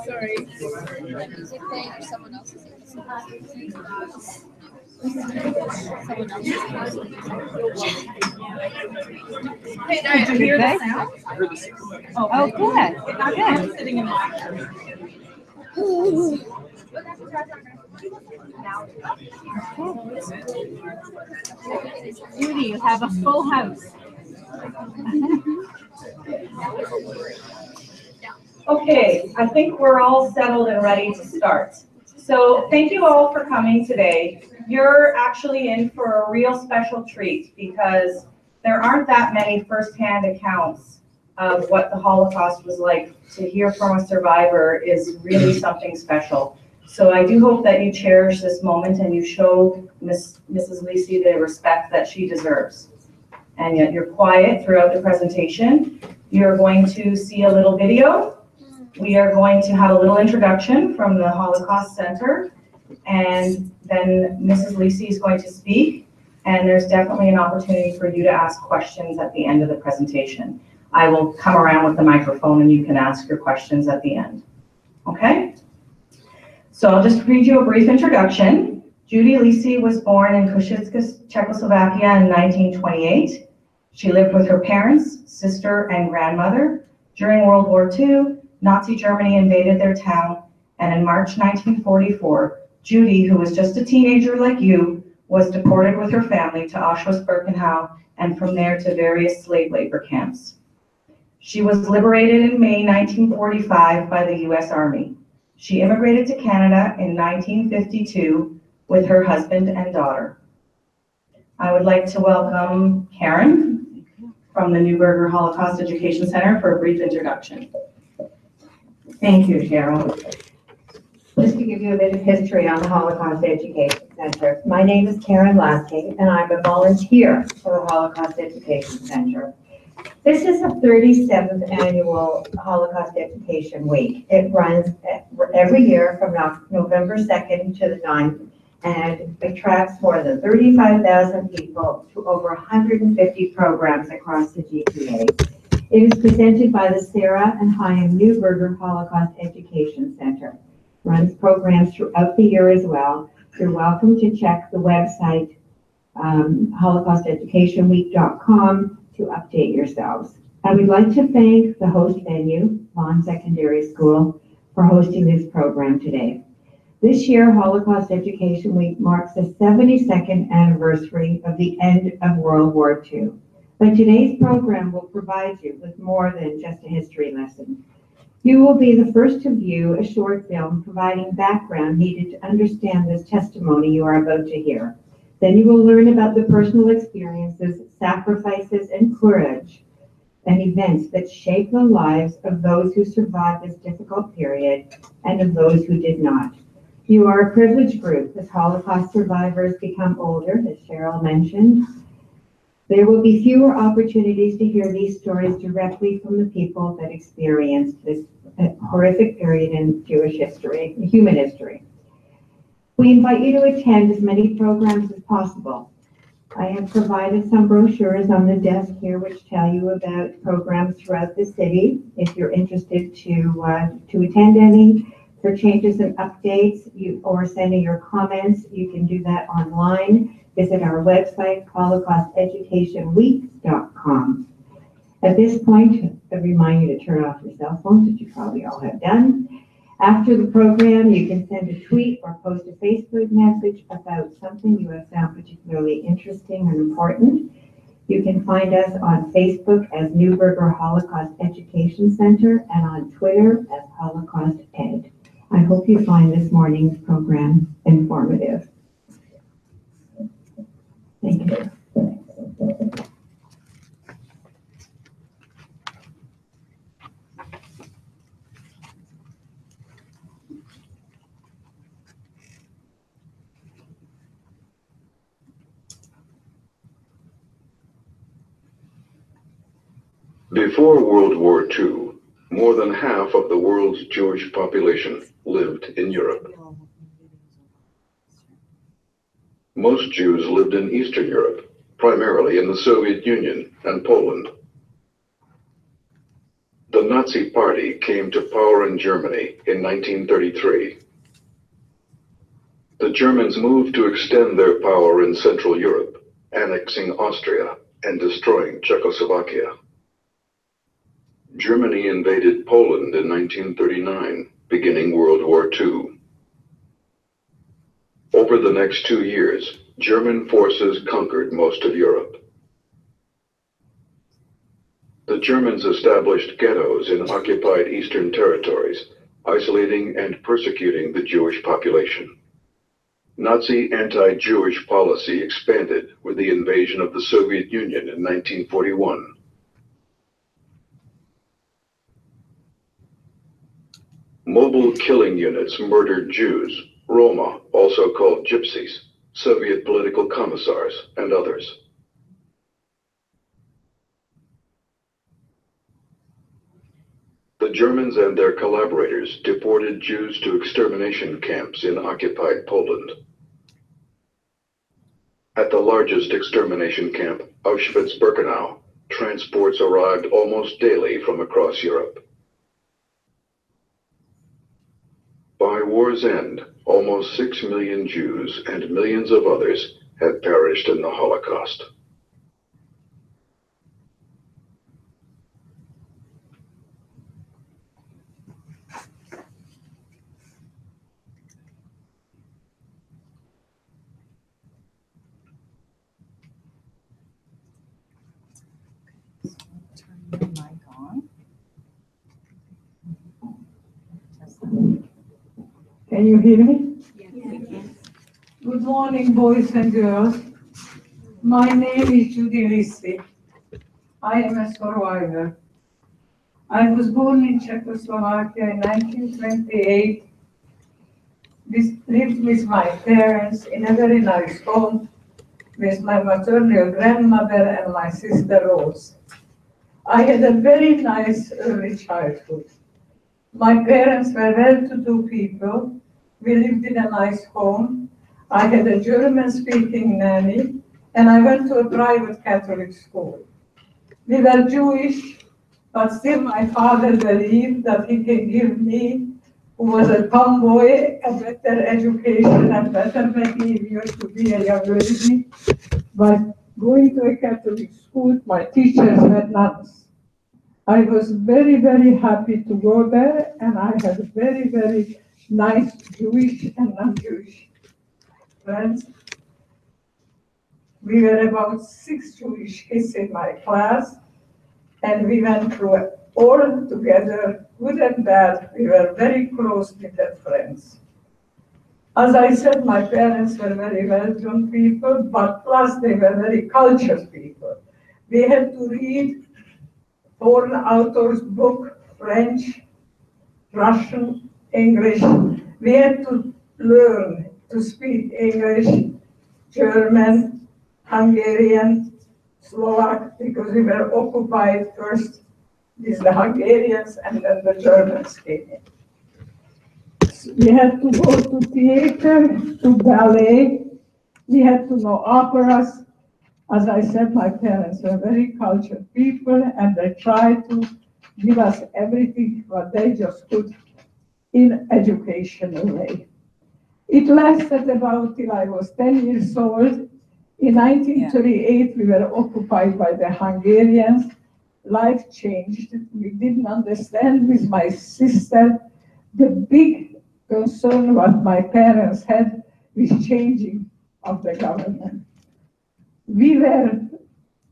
Sorry. Music playing or someone else's? Someone else's. Hey, did you hear the sound? I heard the sound. Oh, good. I'm sitting in my Judy, you have a full house. Okay, I think we're all settled and ready to start. So thank you all for coming today. You're actually in for a real special treat because there aren't that many firsthand accounts of what the Holocaust was like. To hear from a survivor is really something special. So I do hope that you cherish this moment and you show Mrs. Lysy the respect that she deserves. And yet you're quiet throughout the presentation. You're going to see a little video. We are going to have a little introduction from the Holocaust Center, and then Mrs. Lysy is going to speak, and there's definitely an opportunity for you to ask questions at the end of the presentation. I will come around with the microphone and you can ask your questions at the end. Okay? So I'll just read you a brief introduction. Judy Lysy was born in Košice, Czechoslovakia in 1928. She lived with her parents, sister, and grandmother. During World War II, Nazi Germany invaded their town, and in March 1944, Judy, who was just a teenager like you, was deported with her family to Auschwitz-Birkenau and from there to various slave labor camps. She was liberated in May 1945 by the US Army. She immigrated to Canada in 1952 with her husband and daughter. I would like to welcome Karen from the Neuberger Holocaust Education Center for a brief introduction. Thank you, Cheryl. Just to give you a bit of history on the Holocaust Education Center, my name is Karen Lysy, and I'm a volunteer for the Holocaust Education Center. This is the 37th annual Holocaust Education Week. It runs every year from November 2nd to the 9th, and attracts more than 35,000 people to over 150 programs across the GTA. It is presented by the Sarah and Chaim Neuberger Holocaust Education Center. Runs programs throughout the year as well. You're welcome to check the website, holocausteducationweek.com, to update yourselves. I would like to thank the host venue, Vaughan Secondary School, for hosting this program today. This year, Holocaust Education Week marks the 72nd anniversary of the end of World War II. But today's program will provide you with more than just a history lesson. You will be the first to view a short film providing background needed to understand this testimony you are about to hear. Then you will learn about the personal experiences, sacrifices, and courage, and events that shape the lives of those who survived this difficult period and of those who did not. You are a privileged group as Holocaust survivors become older, as Cheryl mentioned. There will be fewer opportunities to hear these stories directly from the people that experienced this horrific period in Jewish history, human history. We invite you to attend as many programs as possible. I have provided some brochures on the desk here which tell you about programs throughout the city. If you're interested to attend any, for changes and updates or sending your comments, you can do that online. Visit our website, holocausteducationweek.com. At this point, I remind you to turn off your cell phones, which you probably all have done. After the program, you can send a tweet or post a Facebook message about something you have found particularly interesting and important. You can find us on Facebook as Neuberger Holocaust Education Center and on Twitter as Holocaust Ed. I hope you find this morning's program informative. Thank you. Before World War II, More than half of the world's Jewish population lived in Europe. Most Jews lived in Eastern Europe, primarily in the Soviet Union and Poland. The Nazi Party came to power in Germany in 1933. The Germans moved to extend their power in Central Europe, annexing Austria and destroying Czechoslovakia. Germany invaded Poland in 1939, beginning World War II. Over the next 2 years, German forces conquered most of Europe. The Germans established ghettos in occupied eastern territories, isolating and persecuting the Jewish population. Nazi anti-Jewish policy expanded with the invasion of the Soviet Union in 1941. Mobile killing units murdered Jews, Roma, also called gypsies, Soviet political commissars, and others. The Germans and their collaborators deported Jews to extermination camps in occupied Poland. At the largest extermination camp, Auschwitz-Birkenau, transports arrived almost daily from across Europe. By war's end, almost 6 million Jews and millions of others had perished in the Holocaust. Turn your mic on. Can you hear me? Yes. Good morning, boys and girls. My name is Judy Lysy. I am a survivor. I was born in Czechoslovakia in 1928. Lived with my parents in a very nice home with my maternal grandmother and my sister Rose. I had a very nice early childhood. My parents were well-to-do people. We lived in a nice home. I had a German-speaking nanny, and I went to a private Catholic school. We were Jewish, but still my father believed that he can give me, who was a tomboy, a better education and better behavior to be a young lady. By going to a Catholic school, my teachers were nuns. I was very, very happy to go there, and I had very, very nice Jewish and non-Jewish friends. We were about 6 Jewish kids in my class, and we went through it all together, good and bad. We were very close with their friends. As I said, my parents were very well-known people, but plus they were very cultured people. We had to read foreign authors' book, French, Russian, English. We had to learn to speak English, German, Hungarian, Slovak, because we were occupied first with the Hungarians and then the Germans came in. We had to go to theater, to ballet. We had to know operas. As I said, my parents were very cultured people, and they tried to give us everything what they just could in educational way. It lasted about till I was 10 years old. In 1938, we were occupied by the Hungarians. Life changed. We didn't understand with my sister the big concern what my parents had with changing of the government. We were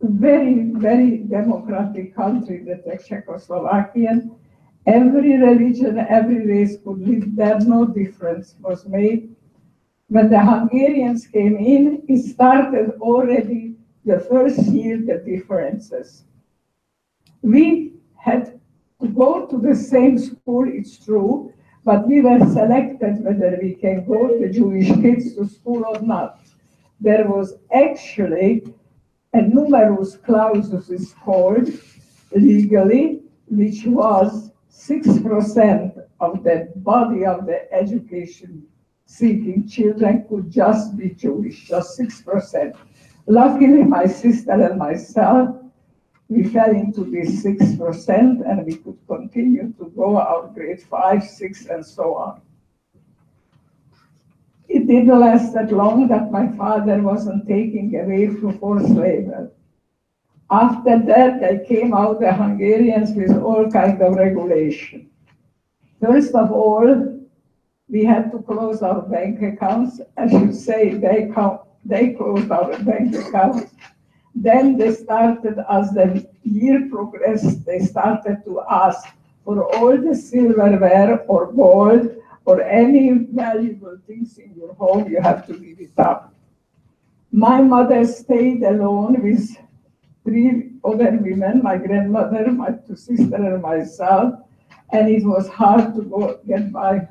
very, very democratic country, the Czechoslovakian. Every religion, every race could live there, no difference was made. When the Hungarians came in, it started already the first year, the differences. We had to go to the same school, it's true, but we were selected whether we can go, the Jewish kids, to school or not. There was actually a numerus clausus is called legally, which was 6% of the body of the education-seeking children could just be Jewish, just 6%. Luckily, my sister and myself, we fell into this 6%, and we could continue to go our grade 5, 6, and so on. It didn't last that long that my father wasn't taken away through forced labor. After that, they came out, the Hungarians, with all kinds of regulation. First of all, we had to close our bank accounts. I should say they closed our bank accounts. Then they started, as the year progressed, they started to ask for all the silverware or gold or any valuable things in your home, you have to give it up. My mother stayed alone with 3 other women, my grandmother, my 2 sisters, and myself, and it was hard to go get by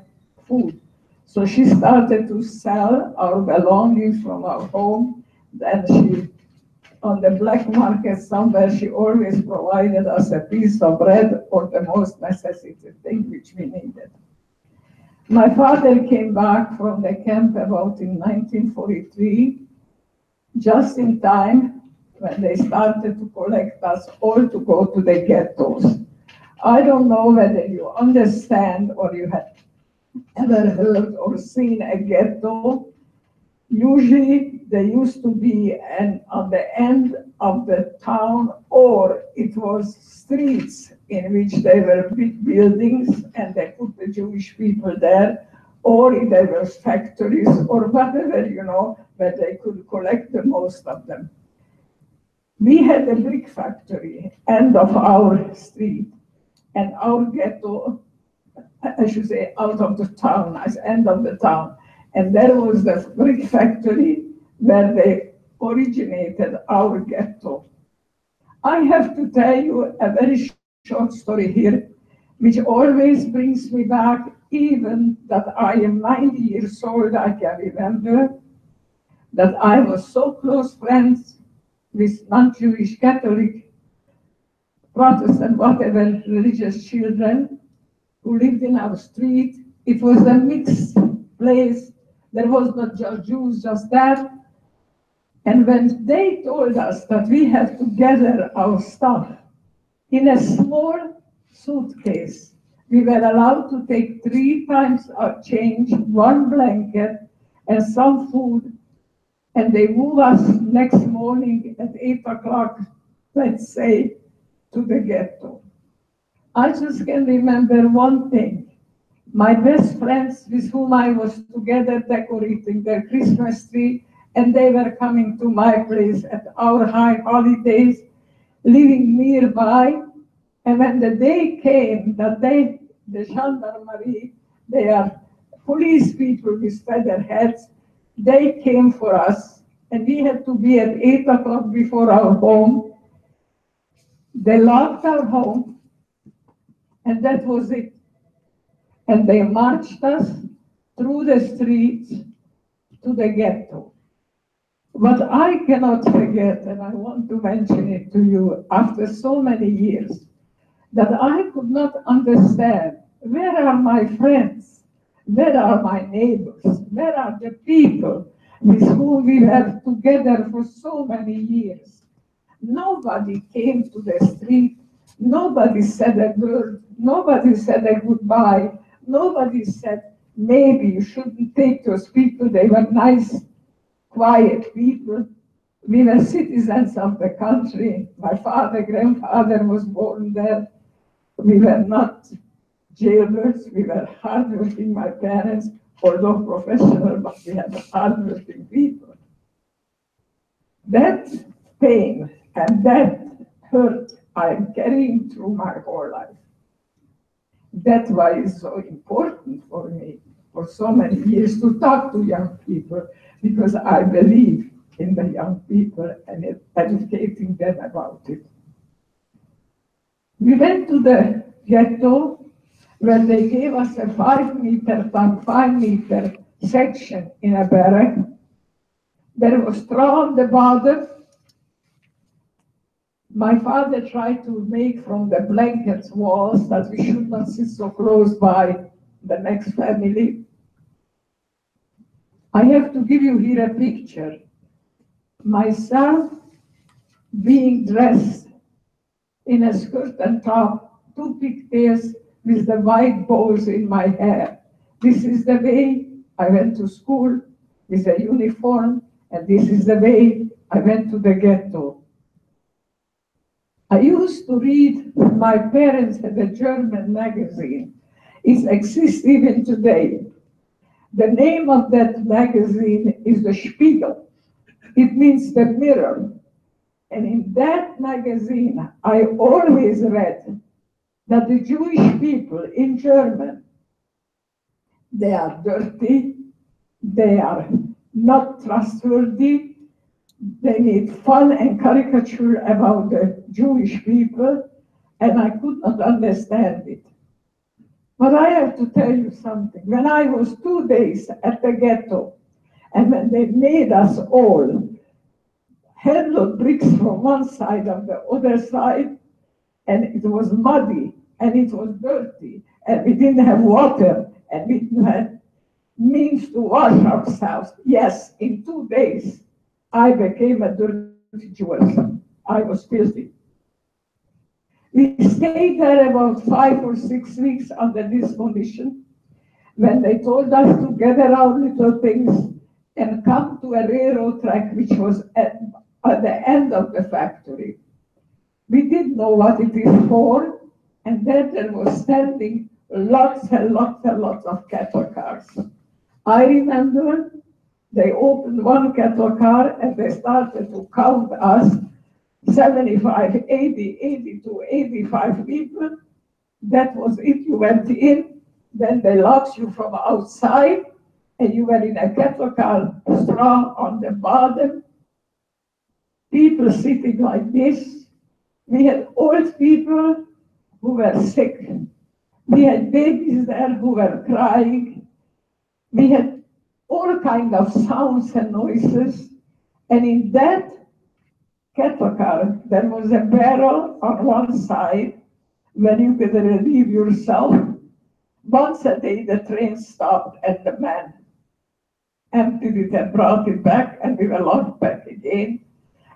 food. So she started to sell our belongings from our home. Then she, on the black market somewhere, she always provided us a piece of bread or the most necessary thing which we needed. My father came back from the camp about in 1943, just in time when they started to collect us all to go to the ghettos. I don't know whether you understand or you have ever heard or seen a ghetto. Usually they used to be on the end of the town, or it was streets in which there were big buildings and they put the Jewish people there, or there were factories or whatever, where they could collect the most of them. We had a brick factory, end of our street, and our ghetto, I should say, out of the town, as end of the town. And there was the brick factory where they originated our ghetto. I have to tell you a very short story here, which always brings me back, even that I am 90 years old, I can remember that I was so close friends with non-Jewish, Catholic, Protestant, whatever religious children who lived in our street. It was a mixed place. There was not just Jews, just that. And when they told us that we have to gather our stuff in a small suitcase, we were allowed to take 3 times our change, 1 blanket, and some food, and they move us next morning at 8 o'clock, let's say, to the ghetto. I just can remember one thing. My best friends with whom I was together decorating their Christmas tree, and they were coming to my place at our high holidays, living nearby. And when the day came that the gendarmerie, they are police people with feather hats, they came for us, and we had to be at 8 o'clock before our home. They locked our home, and that was it. And they marched us through the streets to the ghetto. What I cannot forget, and I want to mention it to you after so many years, that I could not understand, where are my friends? Where are my neighbors? Where are the people with whom we were together for so many years? Nobody came to the street. Nobody said a word. Nobody said a goodbye. Nobody said, maybe you shouldn't take those people. They were nice, quiet people. We were citizens of the country. My father, grandfather was born there. We were not jailers. We were hardworking, my parents, although professional, but we had hardworking people. That pain and that hurt I'm carrying through my whole life. That's why it's so important for me for so many years to talk to young people, because I believe in the young people and educating them about it. We went to the ghetto where they gave us a 5-meter by 5-meter section in a barrack. There was straw on the bottom. My father tried to make from the blankets walls that we should not sit so close by the next family. I have to give you here a picture. Myself being dressed in a skirt and top, 2 pigtails with the white bows in my hair. This is the way I went to school with a uniform, and this is the way I went to the ghetto. I used to read, my parents had a German magazine. It exists even today. The name of that magazine is the Spiegel. It means the mirror. And in that magazine, I always read that the Jewish people in Germany, they are dirty, they are not trustworthy, they need fun and caricature about the Jewish people, and I could not understand it. But I have to tell you something. When I was 2 days at the ghetto, and when they made us all handle bricks from one side of the other side, and it was muddy, and it was dirty, and we didn't have water, and we didn't have means to wash ourselves. Yes, in 2 days, I became a dirty Jew. I was filthy. We stayed there about 5 or 6 weeks under this condition, when they told us to gather our little things and come to a railroad track which was at the end of the factory. We didn't know what it is for, and then there was standing lots and lots and lots of cattle cars. I remember they opened one cattle car and they started to count us, 75, 80, 82, 85 people. That was it. You went in, then they locked you from outside, and you were in a cattle car, straw on the bottom, people sitting like this. We had old people who were sick. We had babies there who were crying. We had all kinds of sounds and noises. And in that cattle car, there was a barrel on one side where you could relieve yourself. Once a day, the train stopped and the man emptied it and brought it back, and we were locked back again.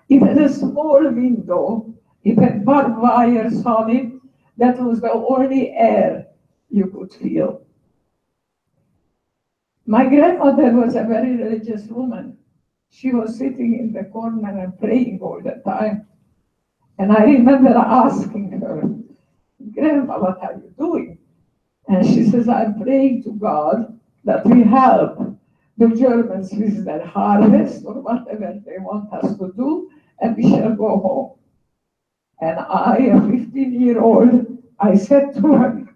It had a small window. It had barbed wires on it. That was the only air you could feel. My grandmother was a very religious woman. She was sitting in the corner and praying all the time. And I remember asking her, Grandma, what are you doing? And she says, I'm praying to God that we help the Germans with their harvest or whatever they want us to do, and we shall go home. And I, a 15-year-old, I said to her,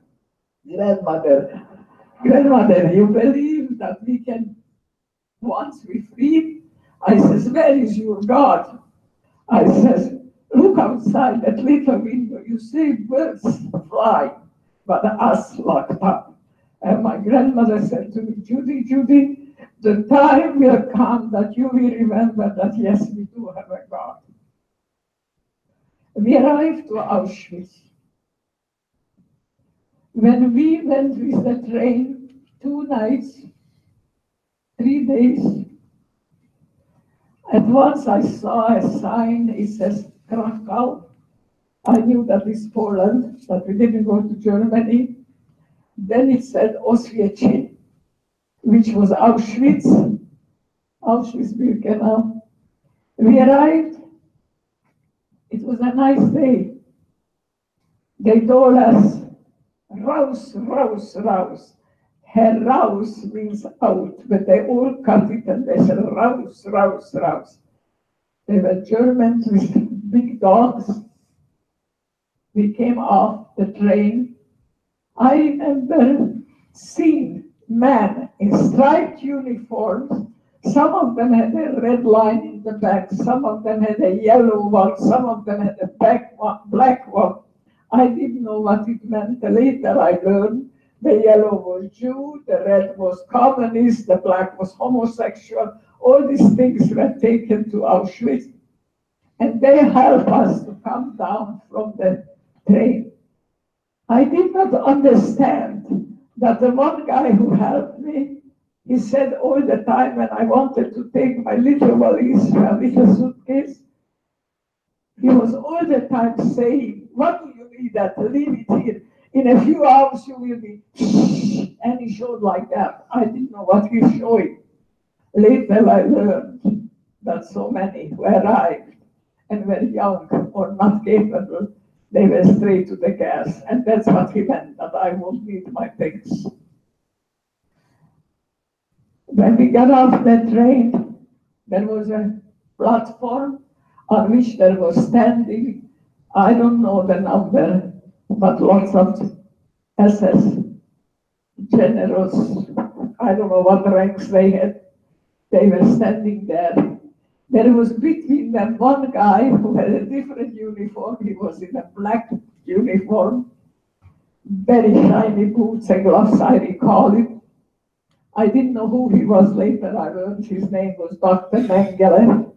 Grandmother, you believe that we can, once we free? I says, where is your God? I says, look outside that little window. You see birds fly, but us locked up. And my grandmother said to me, Judy, the time will come that you will remember that, yes, we do have a God. We arrived to Auschwitz. When we went with the train, 2 nights, 3 days, at once I saw a sign, it says Krakow. I knew that is Poland, but we didn't go to Germany. Then it said Oswiecim, which was Auschwitz, Auschwitz-Birkenau. We arrived. It was a nice day. They told us, raus, raus, raus. Heraus means out, but they all cut it and they said, raus, raus, raus. They were Germans with big dogs. We came off the train. I remember seeing men in striped uniforms. Some of them had a red line in the back, some of them had a yellow one, some of them had a black one. I didn't know what it meant. Later I learned the yellow was Jew, the red was communist, the black was homosexual. All these things were taken to Auschwitz. and they helped us to come down from the train. I did not understand that the one guy who helped me, he said all the time when I wanted to take my little valise, my little suitcase, he was all the time saying, what do you need that? Leave it here. In a few hours you will be, and he showed like that. I didn't know what he's showing. Later I learned that so many who arrived and were young or not capable, they were straight to the gas. And that's what he meant, that I won't need my things. When we got off the train, there was a platform on which there was standing, I don't know the number, but lots of SS generals, I don't know what ranks they had. They were standing there. There was between them one guy who had a different uniform. He was in a black uniform, very shiny boots and gloves, I recall it. I didn't know who he was later. I learned his name was Dr. Mengele,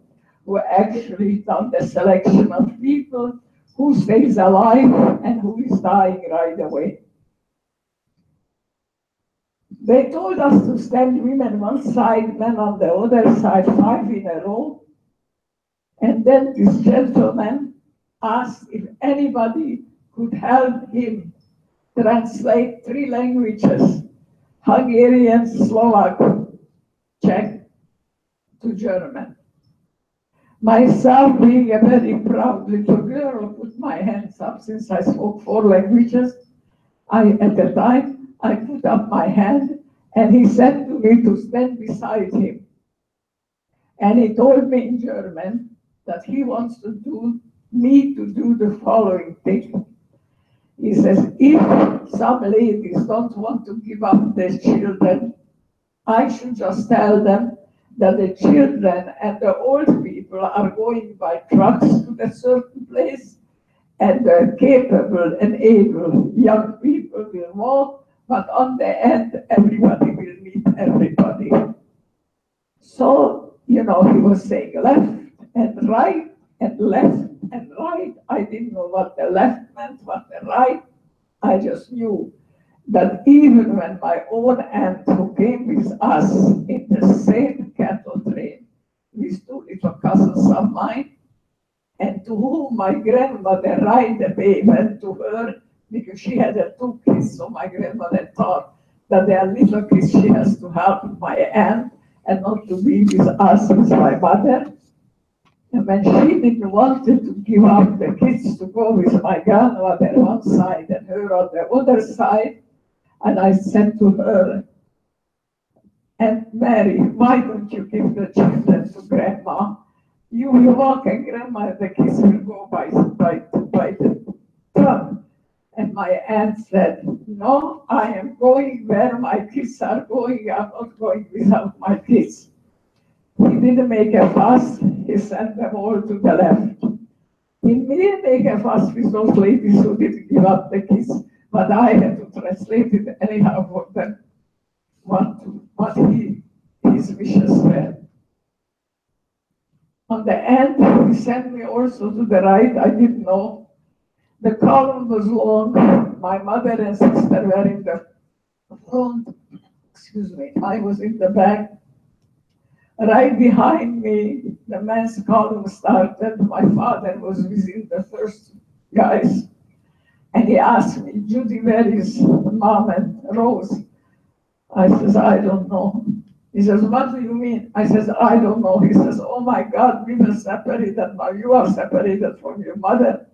who actually done the selection of people who stays alive and who is dying right away. They told us to stand women one side, men on the other side, 5 in a row. And then this gentleman asked if anybody could help him translate 3 languages, Hungarian, Slovak, Czech, to German. Myself, being a very proud little girl, put my hands up since I spoke 4 languages. At the time, I put up my hand and he said to me to stand beside him. And he told me in German that he wants me to do the following thing. He says, if some ladies don't want to give up their children, I should just tell them that the children and the old people are going by trucks to a certain place, and the capable and able young people will walk, but on the end, everybody will meet everybody. So, he was saying left and right and left and right. I didn't know what the left meant, what the right. I just knew that even when my own aunt who came with us in the same cattle train with 2 little cousins of mine, and to whom my grandmother right away went to her because she had 2 kids, so my grandmother thought that they are little kids, she has to help my aunt and not to be with us with my mother. And when she didn't want to give up the kids to go with my grandmother one side and her on the other side, and I said to her, Aunt Mary, why don't you give the children to Grandma? You will walk and Grandma and the kids will go by the tram. And my aunt said, no, I am going where my kids are going. I'm not going without my kids. He didn't make a fuss. He sent them all to the left. He didn't make a fuss with those ladies who didn't give up the kids, but I had to translate it anyhow for them, what his wishes were. On the end, he sent me also to the right. I didn't know. The column was long. My mother and sister were in the front. Excuse me. I was in the back. Right behind me, the men's column started. My father was within the first guys. And he asked me, Judy, where is Mom and Rose? I says, I don't know. He says, what do you mean? I says, I don't know. He says, oh my God, we were separated. Now you are separated from your mother.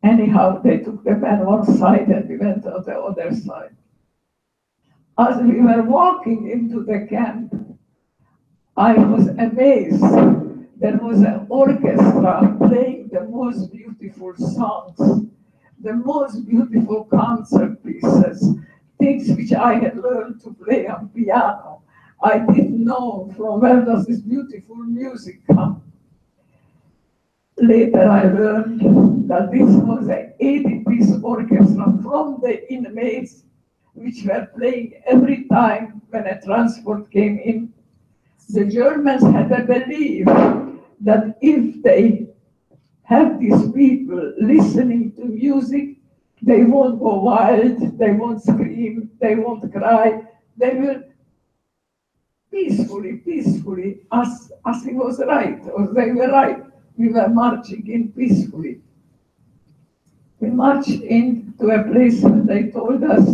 Anyhow, they took the man one side and we went on the other side. As we were walking into the camp, I was amazed. There was an orchestra playing the most beautiful songs, the most beautiful concert pieces, things which I had learned to play on piano. I didn't know from where does this beautiful music come. Later I learned that this was an 80-piece orchestra from the inmates, which were playing every time when a transport came in. The Germans had a belief that if they have these people listening to music, they won't go wild, they won't scream, they won't cry, they will peacefully, as he was right, or they were right. We were marching in peacefully. We marched into a place where they told us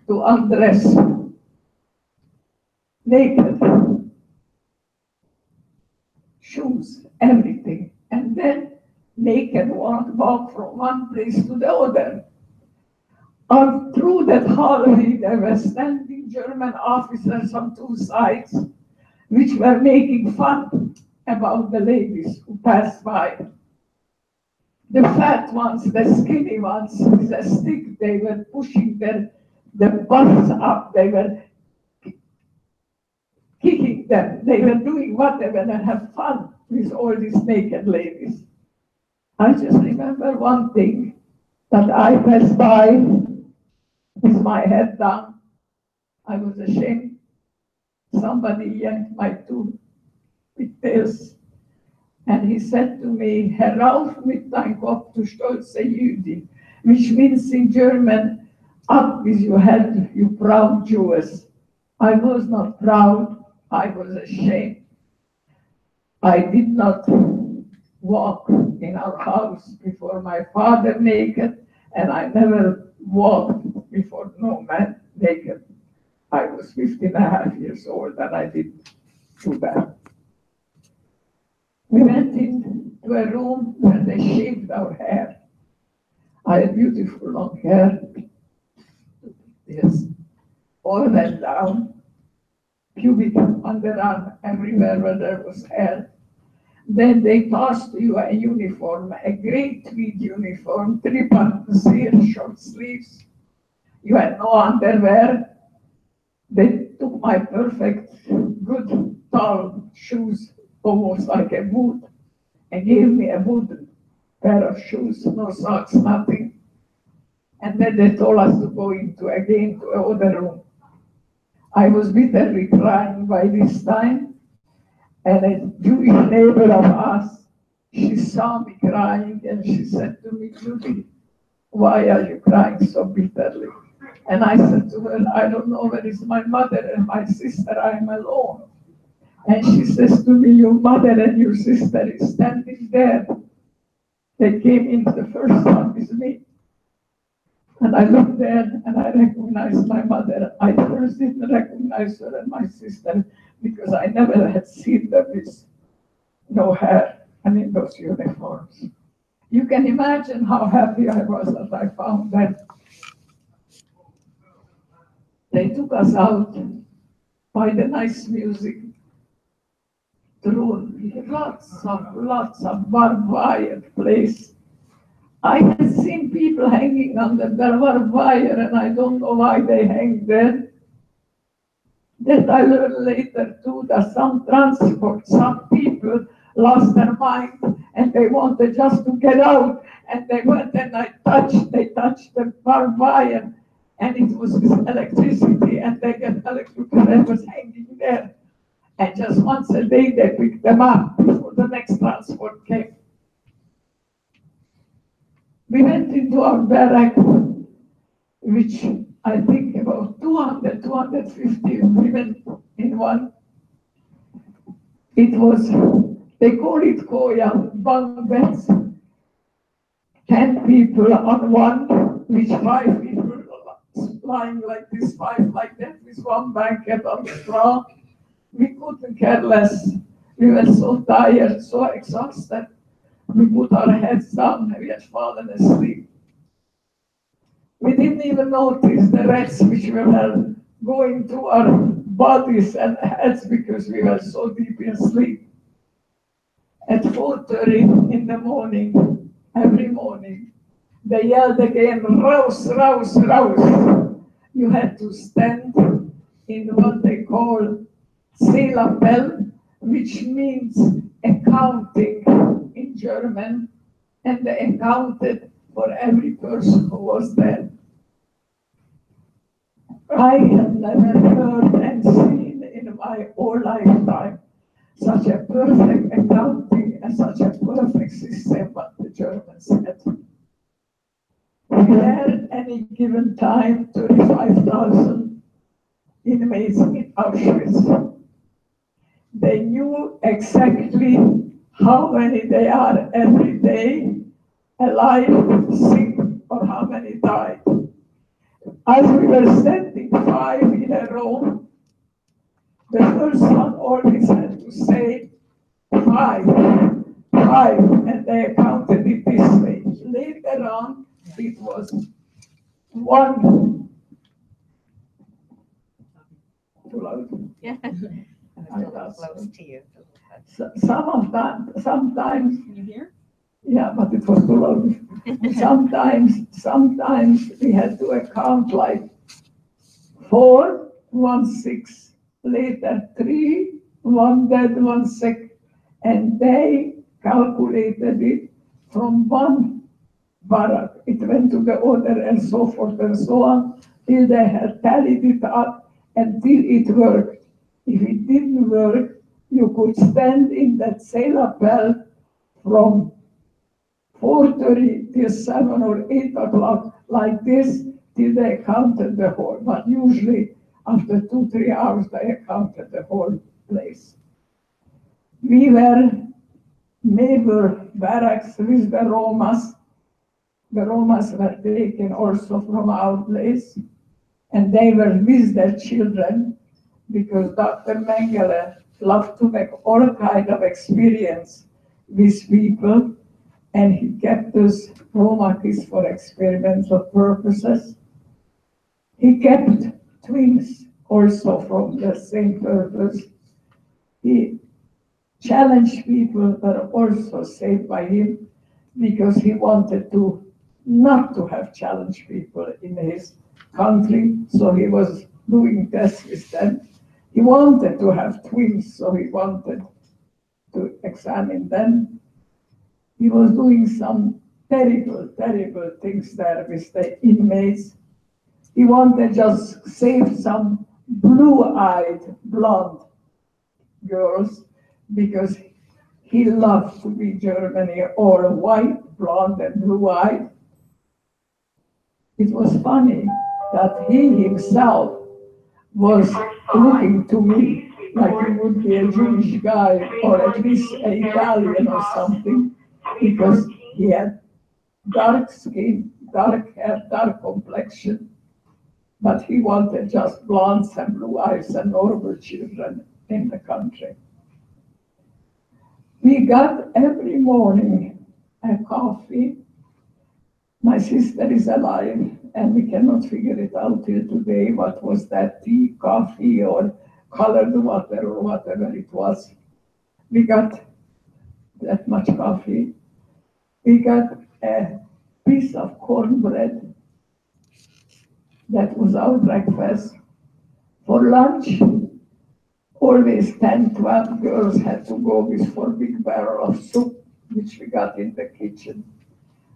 to undress naked, shoes, everything, and then naked walk from one place to the other. And through that hallway, there were standing German officers on two sides, which were making fun about the ladies who passed by. The fat ones, the skinny ones, with a stick, they were pushing their butts up, they were kicking them, they were doing whatever and have fun with all these naked ladies. I just remember one thing, that I passed by with my head down. I was ashamed. Somebody yanked my two pigtails, and he said to me, "Herauf mit dein Kopf, du stolze Judy," which means in German, "Up with your head, you proud Jewess." I was not proud, I was ashamed. I did not walk in our house before my father naked, and I never walked before no man naked. I was 15.5 years old and I didn't do that. We went into a room where they shaved our hair. I had beautiful long hair. Yes, all went down, pubic, underarm, everywhere where there was hair. Then they tossed you a uniform, a gray tweed uniform, 3 buttons here, short sleeves. You had no underwear. They took my perfect, good, tall shoes, almost like a boot, and gave me a wooden pair of shoes, no socks, nothing. And then they told us to go into another room. I was bitterly crying by this time, and a Jewish neighbor of us, she saw me crying and she said to me, "Judy, why are you crying so bitterly?" And I said to her, "I don't know where is my mother and my sister, I'm alone." And she says to me, "Your mother and your sister is standing there. They came in the first one with me." And I looked there and I recognized my mother. I first didn't recognize her and my sister because I never had seen them with no hair and in those uniforms. You can imagine how happy I was that I found them. They took us out by the nice music through lots of barbed wire place. I had seen people hanging on the barbed wire, and I don't know why they hang there. That I learned later too, that some people lost their mind and they wanted just to get out, and they went and they touched the barbed wire, and it was with electricity, and they get electrocuted and was hanging there. And just once a day they picked them up before the next transport came. We went into our barrack, which I think about 200, 250 women in one. It was, they call it koya, bunk beds, 10 people on one, which 5 people lying like this, 5 like that, with one blanket on the straw. We couldn't care less. We were so tired, so exhausted. We put our heads down and we had fallen asleep. We didn't even notice the rats which were going through our bodies and heads because we were so deep in sleep. At 4:30 in the morning, every morning, they yelled again, "Raus, raus, raus." You had to stand in what they call Seelapel, which means accounting in German, and they accounted for every person who was there. I have never heard and seen in my whole lifetime such a perfect accounting and such a perfect system what the Germans had. We had any given time 35,000 inmates in Auschwitz. They knew exactly how many they are every day, alive, sick, or how many died. As we were standing 5 in a row, the first one always had to say 5, 5, and they counted it this way. Later on, it was 1. Too loud? Yeah. I lost Close to you. Sometimes, Can you hear? yeah, but it was too loud. Sometimes we had to account like 4, 1, 6, later 3, 1 dead, 1 sick, and they calculated it from one barrack. It went to the other and so forth and so on, till they had tallied it up until it worked. If it didn't work, you could stand in that same appel from 4:30 till 7 or 8 o'clock like this till they counted the whole. But usually after 2-3 hours they counted the whole place. We were neighbor barracks with the Romas. The Romas were taken also from our place, and they were with their children because Dr. Mengele loved to make all kind of experience with people, and he kept us Roma kids for experimental purposes. He kept twins also from the same purpose. He challenged people that are also saved by him because he wanted to not to have challenged people in his country, so he was doing tests with them. He wanted to have twins, so he wanted to examine them. He was doing some terrible, terrible things there with the inmates. He wanted just save some blue-eyed, blonde girls because he loved to be Germany, or white, blonde, and blue-eyed. It was funny that he himself was looking to me like he would be a Jewish guy, or at least an Italian or something, because he had dark skin, dark hair, dark complexion, but he wanted just blondes and blue eyes and normal children in the country. We got every morning a coffee. My sister is alive, and we cannot figure it out till today. What was that, tea, coffee, or colored water, or whatever it was? We got that much coffee. We got a piece of cornbread. That was our breakfast. For lunch, always 10, 12 girls had to go with 4 big barrels of soup, which we got in the kitchen.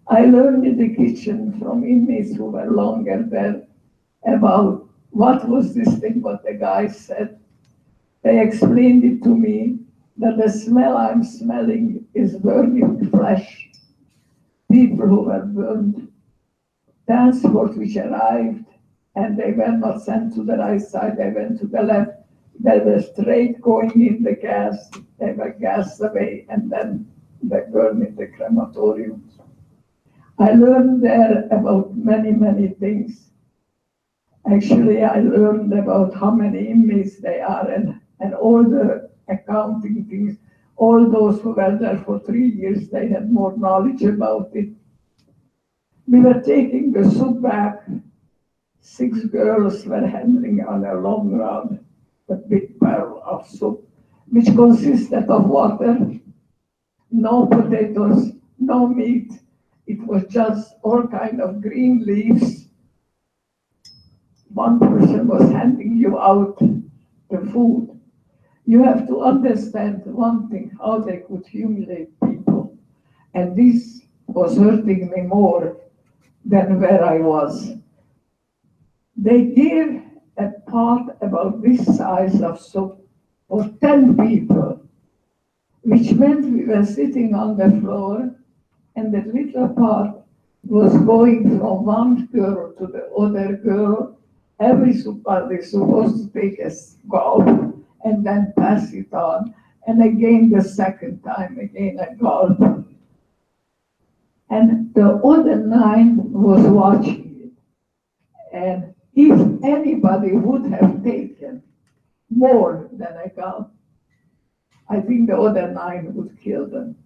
I learned in the kitchen from inmates who were longer there about what was this thing, what the guys said. They explained it to me that the smell I'm smelling is burning flesh. People who were burned, transport which arrived, and they were not sent to the right side, they went to the left. They were straight going in the gas, they were gassed away, and then they burned in the crematorium. I learned there about many, many things. Actually, I learned about how many inmates they are and all the accounting things. All those who were there for 3 years, they had more knowledge about it. We were taking the soup back. 6 girls were handling on a long rod a big barrel of soup, which consisted of water, no potatoes, no meat. It was just all kind of green leaves. One person was handing you out the food. You have to understand one thing, how they could humiliate people. And this was hurting me more than where I was. They gave a pot about this size of soup for 10 people. which meant we were sitting on the floor and the little pot was going from one girl to the other girl. Everybody is supposed to take a gulp and then pass it on. And again, the second time, again a gulp. And the other 9 was watching it. And if anybody would have taken more than a gulp, I think the other 9 would kill them.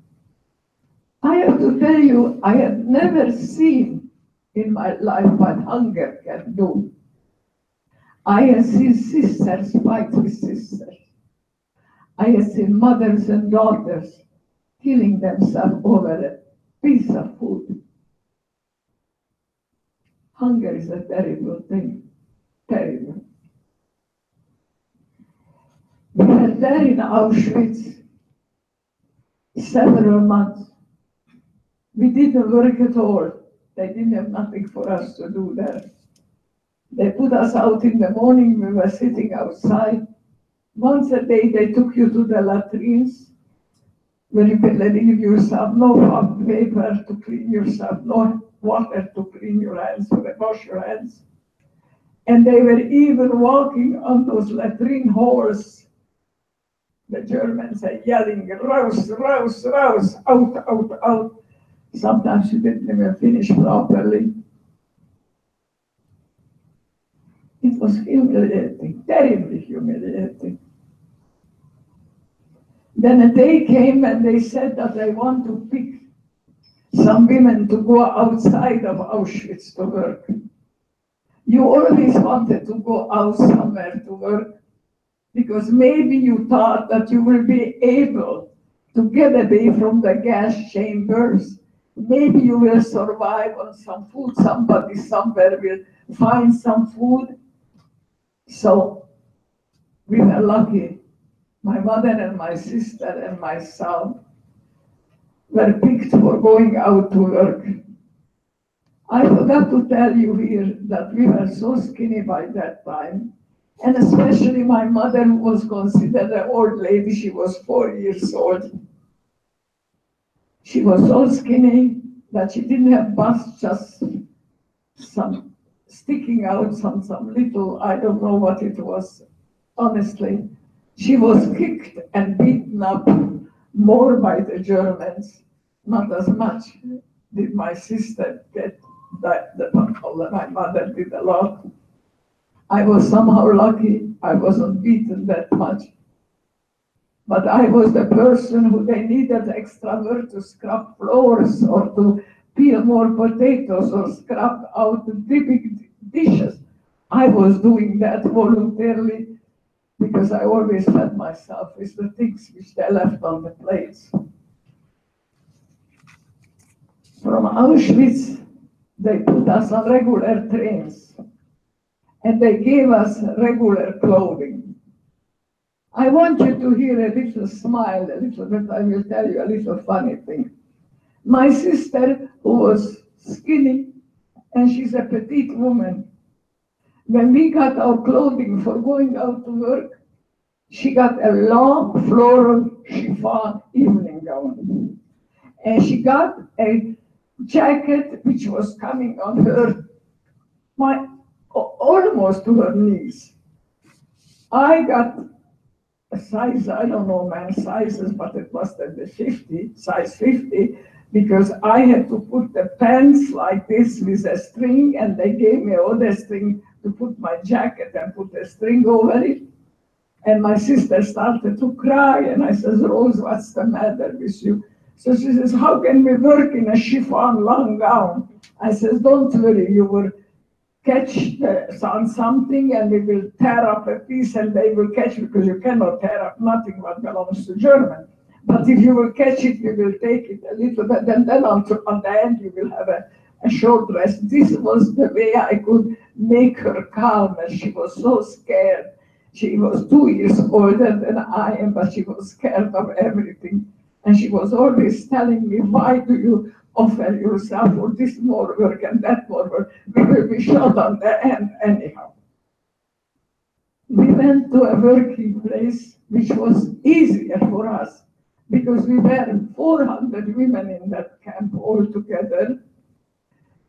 I have to tell you, I had never seen in my life what hunger can do. I have seen sisters fight with sisters. I have seen mothers and daughters killing themselves over a piece of food. Hunger is a terrible thing, terrible. We were there in Auschwitz several months. We didn't work at all. They didn't have nothing for us to do there. They put us out in the morning, we were sitting outside. Once a day they took you to the latrines, where you can leave yourself, no paper to clean yourself, no water to clean your hands, or wash your hands. And they were even walking on those latrine holes. The Germans are yelling, raus, raus, raus, out, out, out. Sometimes you didn't even finish properly. It was humiliating, terribly humiliating. Then a day came and they said that they want to pick some women to go outside of Auschwitz to work. You always wanted to go out somewhere to work because maybe you thought that you will be able to get away from the gas chambers. Maybe you will survive on some food. Somebody somewhere will find some food. So we were lucky. My mother and my sister and myself were picked for going out to work. I forgot to tell you here that we were so skinny by that time. And especially my mother, who was considered an old lady, she was 4 years old. She was so skinny that she didn't have bust, just some sticking out, some little, I don't know what it was, honestly. She was kicked and beaten up more by the Germans, not as much did my sister get. My mother did a lot. I was somehow lucky I wasn't beaten that much. But I was the person who they needed extra work to scrub floors or to peel more potatoes or scrub out the big dishes. I was doing that voluntarily because I always fed myself with the things which they left on the plates. From Auschwitz, they put us on regular trains and they gave us regular clothing. I want you to hear a little smile, a little bit. I will tell you a little funny thing. My sister, who was skinny, and she's a petite woman, when we got our clothing for going out to work, she got a long floral chiffon evening gown. And she got a jacket which was coming on her, almost to her knees. I got a size, I don't know men's sizes, but it must have been 50, size 50, because I had to put the pants like this with a string, and they gave me another string to put my jacket and put a string over it. And my sister started to cry, and I says, Rose, what's the matter with you? So she says, how can we work in a chiffon long gown? I says, don't worry, you will catch on something and we will tear up a piece and they will catch, because you cannot tear up nothing what belongs to German. But if you will catch it, we will take it a little bit, and then on the end you will have a short dress. This was the way I could make her calm, and she was so scared. She was 2 years older than I am, but she was scared of everything. And she was always telling me, why do you offer yourself for this more work and that more work? We will be shot on the end anyhow. We went to a working place which was easier for us because we were 400 women in that camp all together.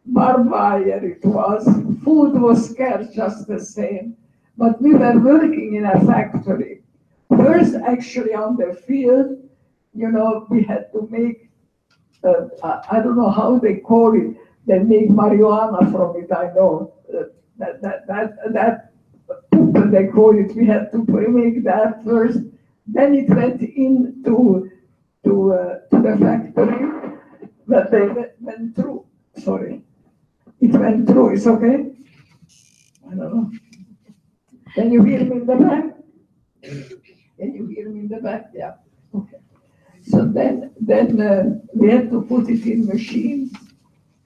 Barbed wire it was, food was scarce just the same, but we were working in a factory. First, actually on the field, we had to make, I don't know how they call it, they make marijuana from it, I know. That they call it, we had to make that first. Then it went into the factory, but they went through, sorry. It went through, it's okay? I don't know. Can you hear me in the back? Can you hear me in the back? Yeah, okay. So then we had to put it in machines,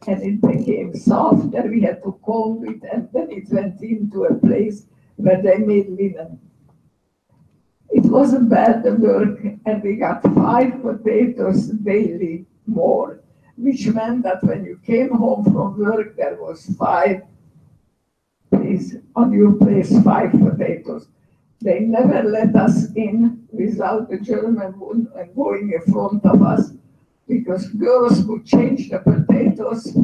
and it became softer. We had to comb it, and then it went into a place where they made linen. It wasn't bad, the work, and we got 5 potatoes daily more, which meant that when you came home from work, there was 5, please, on your place, 5 potatoes. They never let us in without the German woman going in front of us, because girls would change the potatoes.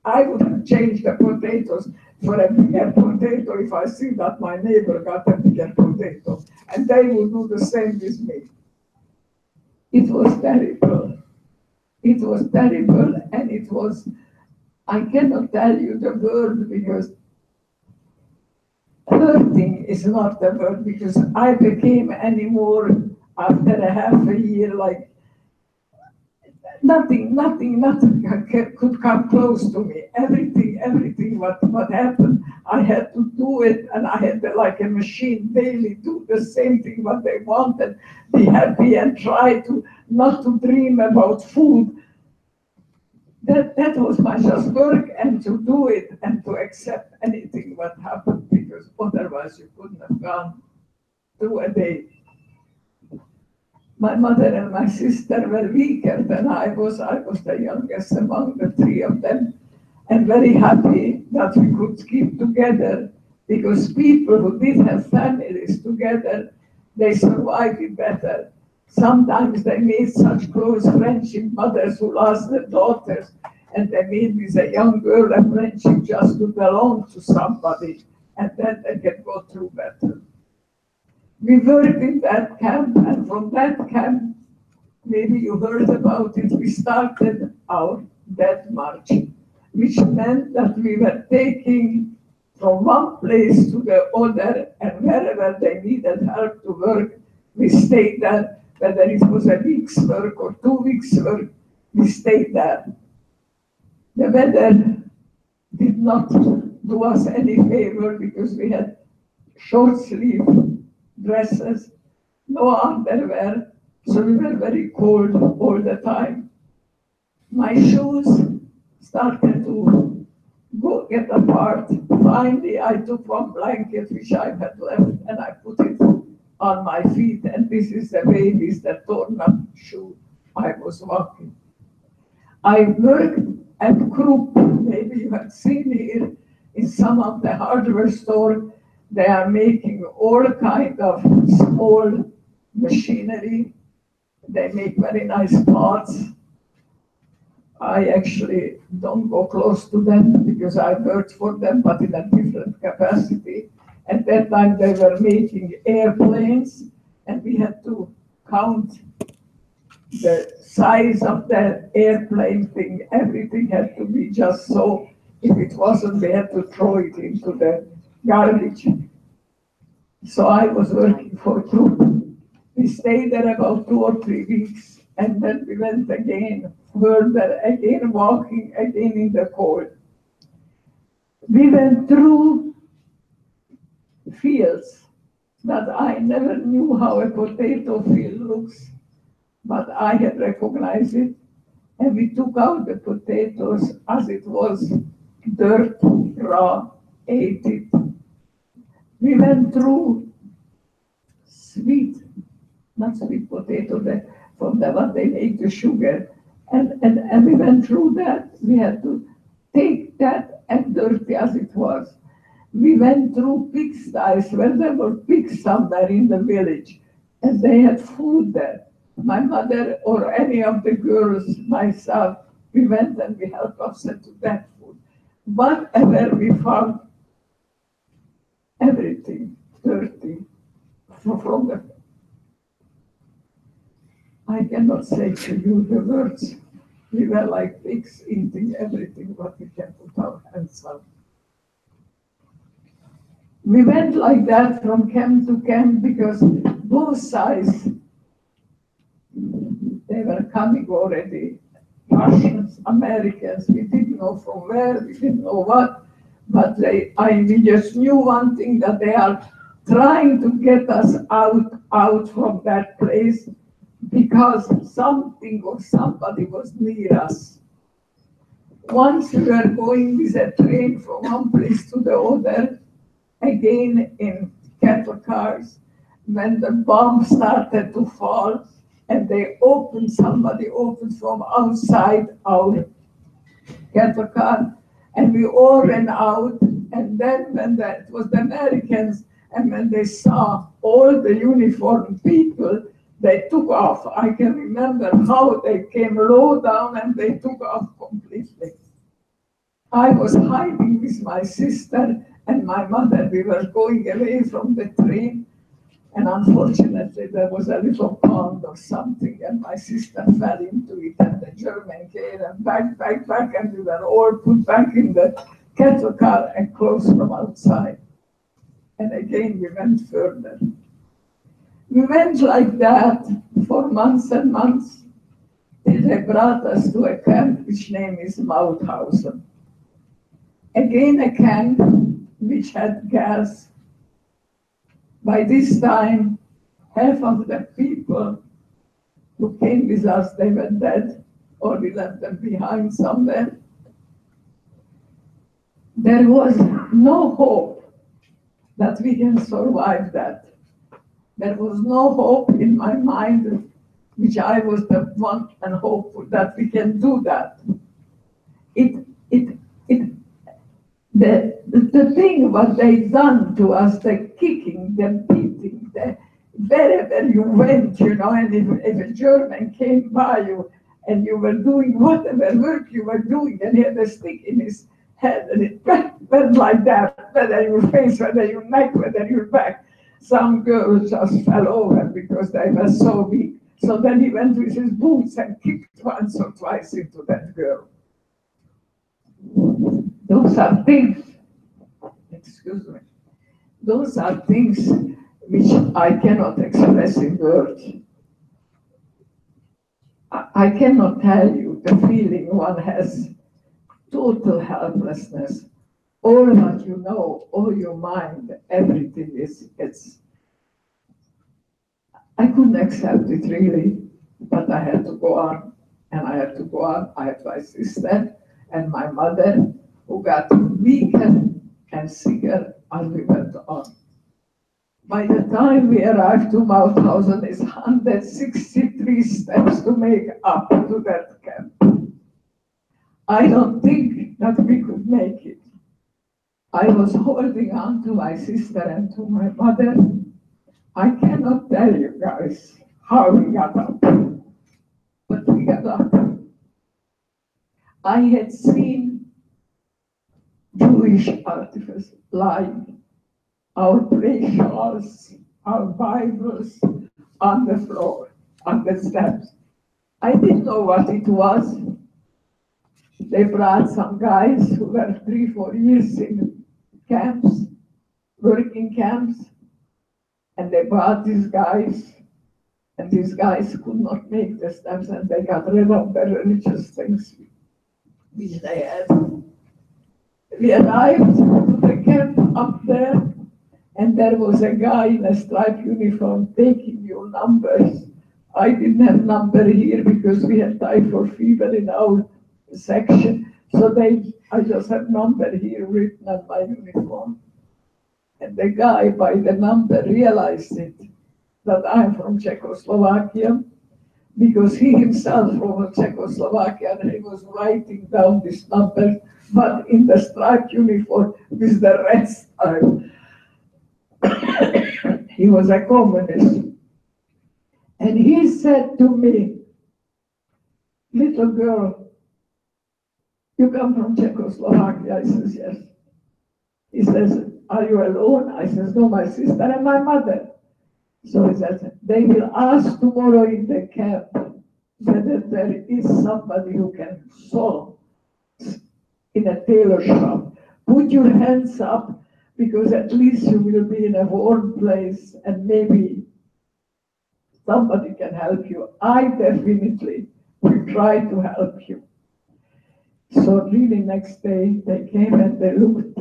I wouldn't change the potatoes for a bigger potato if I see that my neighbor got a bigger potato. And they would do the same with me. It was terrible. It was terrible, and it was, I cannot tell you the word, because hurting is not the word, because I became anymore after a half a year like nothing could come close to me. Everything what happened, I had to do it, and I had like a machine daily do the same thing what they wanted, be happy and try to not to dream about food. That was my just work, and to do it and to accept anything what happened, because otherwise you couldn't have gone through a day. My mother and my sister were weaker than I was. I was the youngest among the 3 of them, and very happy that we could keep together, because people who did have families together, they survived it better. Sometimes they made such close friendship, mothers who lost their daughters, and they made with a young girl a friendship just to belong to somebody, and then they can go through better. We worked in that camp, and from that camp, maybe you heard about it, we started our death march, which meant that we were taking from one place to the other, and wherever they needed help to work, we stayed there. Whether it was a week's work or 2 weeks' work, we stayed there. The weather did not do us any favor, because we had short sleeve dresses, no underwear, so we were very cold all the time. My shoes started to get apart. Finally, I took one blanket which I had left, and I put it on my feet, and this is the baby's, the torn up shoe I was walking. I worked at Krupp, maybe you have seen here in some of the hardware store, they are making all kind of small machinery. They make very nice parts. I actually don't go close to them because I worked for them, but in a different capacity. At that time, they were making airplanes, and we had to count the size of the airplane thing. Everything had to be just so. If it wasn't, they had to throw it into the garbage. So I was working for Krupp. We stayed there about 2 or 3 weeks, and then we went again, further, again walking, again in the cold. We went through fields that I never knew how a potato field looks, but I had recognized it, and we took out the potatoes as it was, dirt, raw, ate it. We went through not sweet potato, from the what they make the sugar, and we went through that. We had to take that and dirty as it was. We went through pigsties where there were pigs somewhere in the village, and they had food there. my mother or any of the girls, myself, we went and we helped ourselves to that food. Whatever we found, everything dirty from the. I cannot say to you the words. We were like pigs eating everything what we can put our hands on. We went like that from camp to camp because both sides, they were coming already. Russians, Americans, we didn't know from where, we didn't know what, but we just knew one thing, that they are trying to get us out from that place because something or somebody was near us. Once we were going with a train from one place to the other, again in cattle cars, when the bomb started to fall, and somebody opened from outside our cattle car, and we all ran out, and then when it was the Americans, and when they saw all the uniformed people, they took off. I can remember how they came low down and they took off completely. I was hiding with my sister and my mother. We were going away from the train, and unfortunately there was a little pond or something, and my sister fell into it, and the German came and back, and we were all put back in the cattle car and closed from outside. And again we went further. We went like that for months and months, till they brought us to a camp which name is Mauthausen. Again a camp which had gas. By this time, half of the people who came with us, they were dead, or we left them behind somewhere. There was no hope that we can survive that. There was no hope in my mind, which I was the one and hopeful that we can do that. The thing what they done to us, the kicking, the beating, wherever you went, and if a German came by you and you were doing whatever work you were doing, and he had a stick in his head and it went like that, whether your face, whether your neck, whether your back. Some girls just fell over because they were so weak. So then he went with his boots and kicked once or twice into that girl. Those are things, excuse me, those are things which I cannot express in words. I cannot tell you the feeling one has, total helplessness. All what you know, all your mind, everything I couldn't accept it really, but I had to go on, and I had to go on. I had my sister and my mother, who got weaker and sicker as we went on. By the time we arrived to Mauthausen, it's 163 steps to make up to that camp. I don't think that we could make it. I was holding on to my sister and to my mother. I cannot tell you guys how we got up, but we got up. I had seen Jewish artifacts lying, our prayer shawls, our Bibles on the floor, on the steps. I didn't know what it was. They brought some guys who were 3-4 years in camps, working camps, and they brought these guys, and these guys could not make the steps, and they got rid of the religious things which they had. We arrived to the camp up there, and there was a guy in a striped uniform taking your numbers. I didn't have number here because we had typhoid fever in our section, so I just have number here written on my uniform. And the guy by the number realized it, that I'm from Czechoslovakia, because he himself from Czechoslovakia, and he was writing down this number, but in the striped uniform with the red stripe. He was a communist. And he said to me, little girl, you come from Czechoslovakia? I says, yes. He says, are you alone? I says, no, my sister and my mother. So he said, they will ask tomorrow in the camp whether there is somebody who can sew in a tailor shop. Put your hands up, because at least you will be in a warm place and maybe somebody can help you. I definitely will try to help you. So really next day they came and they looked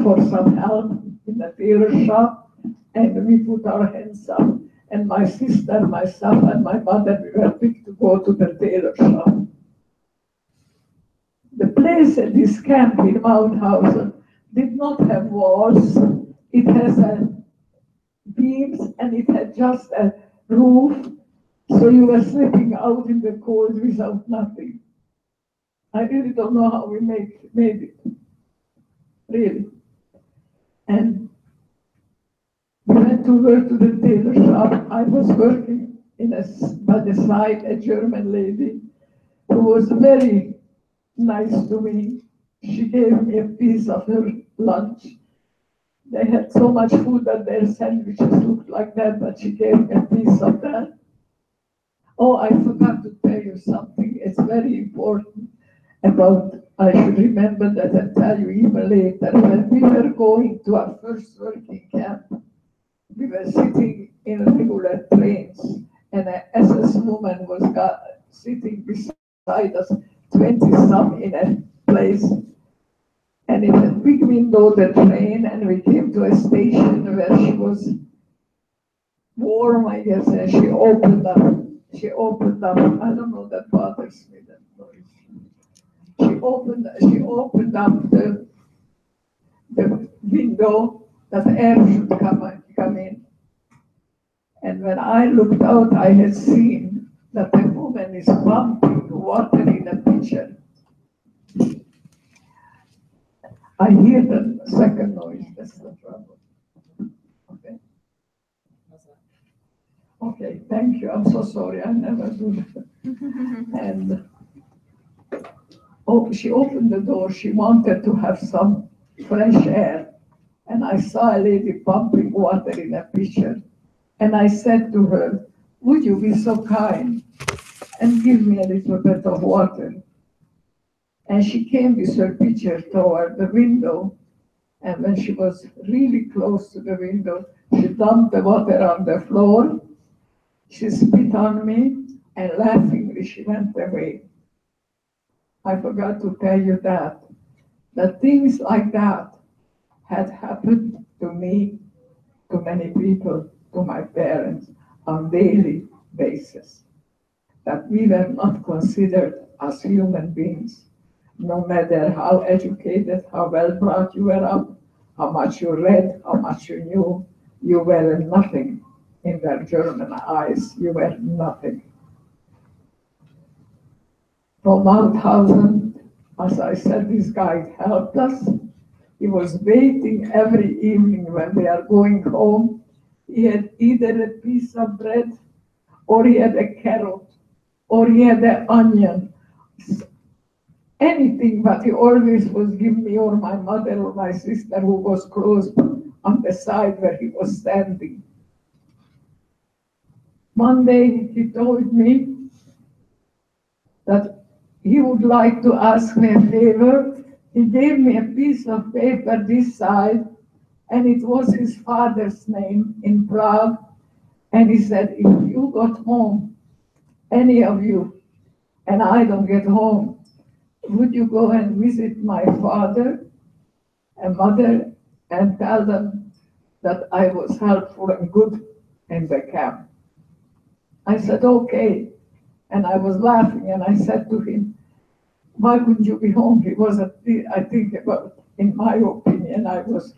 for some help in the tailor shop, and we put our hands up. And my sister, myself, and my mother, we were picked to go to the tailor shop. The place at this camp in Mauthausen did not have walls. It has beams and it had just a roof. So you were sleeping out in the cold without nothing. I really don't know how we made it, really. And we went to work to the tailor shop. I was working by the side, a German lady who was very nice to me. She gave me a piece of her lunch. They had so much food that their sandwiches looked like that, but she gave me a piece of that. Oh, I forgot to tell you something. It's very important about, I should remember that and tell you even later. When we were going to our first working camp, we were sitting in regular trains, and an SS woman was sitting beside us, 20-some in a place. And in a big window, the train, and we came to a station where she was warm, I guess, and she opened up, I don't know, that bothers me, that noise. She opened up the window that air should come in. And when I looked out, I had seen that the woman is pumping water in a pitcher. I hear the second noise, that's the trouble. Okay. Okay, thank you. I'm so sorry, I never do that. And she opened the door. She wanted to have some fresh air. And I saw a lady pumping water in a pitcher. And I said to her, would you be so kind and give me a little bit of water? And she came with her pitcher toward the window. And when she was really close to the window, she dumped the water on the floor. She spit on me, and laughingly she went away. I forgot to tell you that things like that had happened to me, to many people, to my parents, on daily basis. That we were not considered as human beings, no matter how educated, how well brought you were up, how much you read, how much you knew, you were nothing in their German eyes. You were nothing. From Mauthausen, as I said, this guy helped us. He was waiting every evening when we are going home. He had either a piece of bread, or he had a carrot, or he had an onion, anything, but he always was giving me or my mother or my sister, who was close on the side where he was standing. One day he told me that he would like to ask me a favor. He gave me a piece of paper this side, and it was his father's name in Prague. And he said, if you got home, any of you, and I don't get home, would you go and visit my father and mother and tell them that I was helpful and good in the camp? I said, okay. And I was laughing, and I said to him, why couldn't you be home? He was, I think, about, in my opinion, I was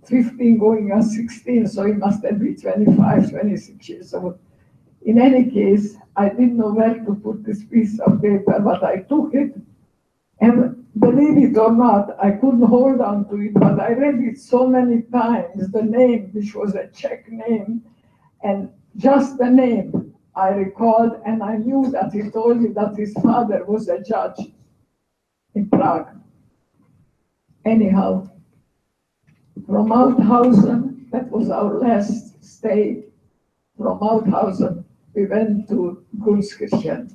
15 going on 16, so he must have been 25, 26 years old. In any case, I didn't know where to put this piece of paper, but I took it. And believe it or not, I couldn't hold on to it, but I read it so many times, the name, which was a Czech name, and just the name, I recalled, and I knew that he told me that his father was a judge in Prague. Anyhow, from Mauthausen, that was our last stay. From Mauthausen, we went to Gunskirchen.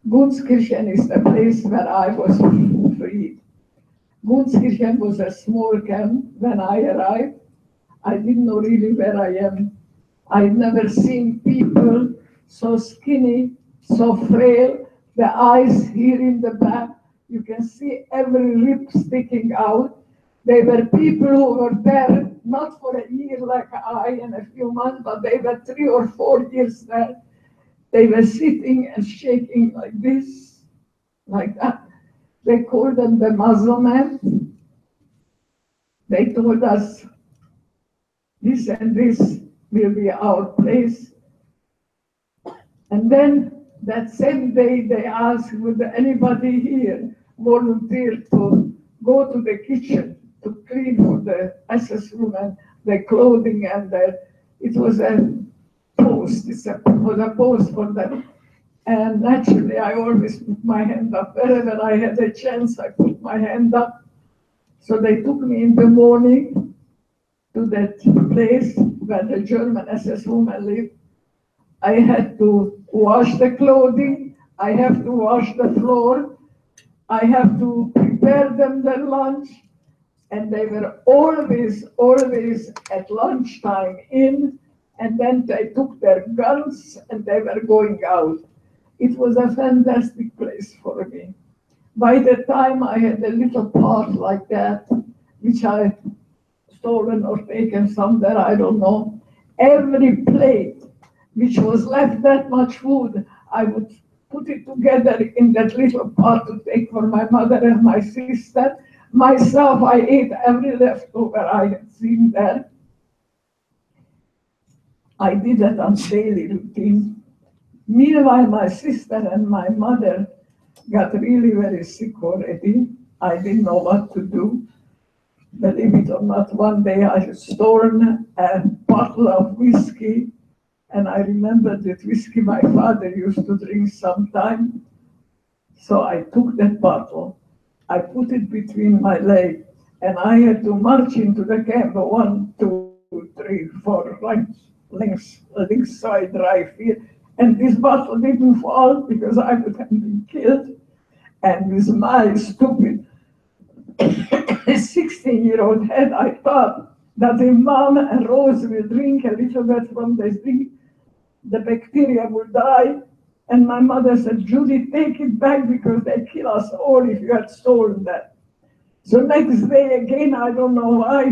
Gunskirchen is the place where I was freed. Gunskirchen was a small camp when I arrived. I didn't know really where I am. I'd never seen people so skinny, so frail, the eyes here in the back. You can see every rib sticking out. They were people who were there, not for a year like I and a few months, but they were 3 or 4 years there. They were sitting and shaking like this, like that. They called them the Muslim men. They told us, this and this will be our place. And then that same day they asked, would anybody here volunteer to go to the kitchen to clean for the SS women, the clothing and it was a post, it was a post for them. And naturally I always put my hand up. Wherever I had a chance, I put my hand up. So they took me in the morning to that place where the German SS women lived. I had to wash the clothing, I have to wash the floor, I have to prepare them their lunch, and they were always at lunchtime in, and then they took their guns and they were going out. It was a fantastic place for me. By the time I had a little pot like that, which I stolen or taken somewhere, I don't know, every plate which was left that much food, I would put it together in that little pot to take for my mother and my sister. Myself, I ate every leftover I had seen there. I did that on daily routine. Meanwhile, my sister and my mother got really very sick already. I didn't know what to do. Believe it or not, one day I had stolen a bottle of whiskey, and I remembered that whiskey my father used to drink sometime. So I took that bottle, I put it between my legs, and I had to march into the camp 1, 2, 3, 4 lengths, so I drive here. And this bottle didn't fall because I would have been killed. And with my stupid 16-year-old head, I thought that if Mom and Rose will drink a little bit from this drink, the bacteria will die. And my mother said, Judy, take it back because they kill us all if you had stolen that. So next day again, I don't know why.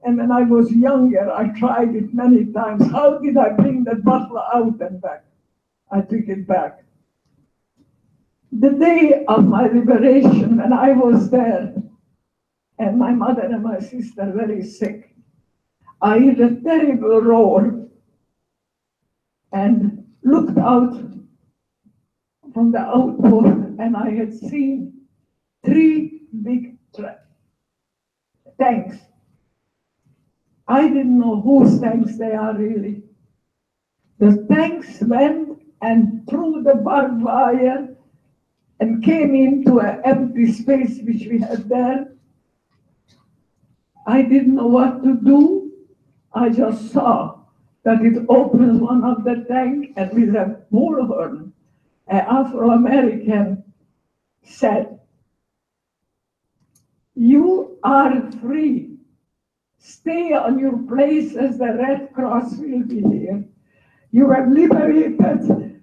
And when I was younger, I tried it many times. How did I bring that bottle out and back? I took it back. The day of my liberation, when I was there, and my mother and my sister very sick, I heard a terrible roar and looked out from the outpost, and I had seen 3 big tanks. I didn't know whose tanks they are really. The tanks went and through the barbed wire and came into an empty space which we had there. I didn't know what to do. I just saw that it opens one of the tank, and with a bullhorn, an Afro-American said, "You are free. Stay on your place as the Red Cross will be here. You are liberated by the